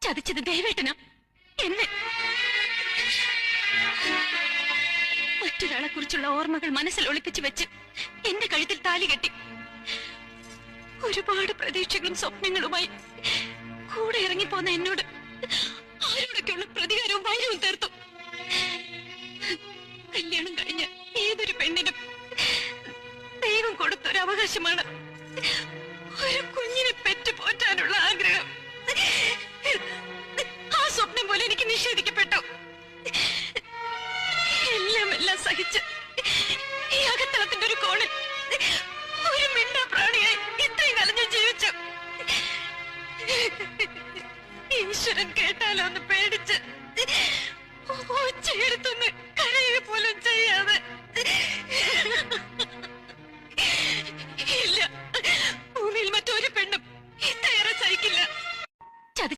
ചതിച്ചത് ദേവേട്ടനാ, എന്നെ. മറ്റൊരാളെ കുറിച്ചുള്ള ഓർമ്മകൾ മനസ്സിൽ ഒളിപ്പിച്ചു വെച്ച് എന്റെ കഴുത്തിൽ താലി കെട്ടി. ഒരുപാട് പ്രതീക്ഷകളും സ്വപ്നങ്ങളുമായി കൂടെ ഇറങ്ങിപ്പോന്ന എന്നോട് ആരോടൊക്കെയുള്ള പ്രതികാരവും വൈരവും തീർത്തു. കല്യാണം കഴിഞ്ഞ ഏതൊരു പെണ്ണിനും ദൈവം കൊടുത്തൊരു അവകാശമാണ് ഒരു കുഞ്ഞിനെ പെറ്റുപോറ്റാനുള്ള ആഗ്രഹം. ആ സ്വപ്നം പോലെ എനിക്ക് നിഷേധിക്കപ്പെട്ടു. എല്ലാം സഹിച്ച് ഈ അകത്തളത്തിന്റെ ഒരു കോണിൽ ഒരു മിണ്ടാ പ്രാണിയായി ഇത്രയും കാലം ഞാൻ ജീവിച്ചു. ഈശ്വരൻ കേട്ടാലോ എന്ന് പേടിച്ച് ഒച്ചയെടുത്തൊന്ന് കരയുക പോലും ചെയ്യാതെ. ഇല്ല,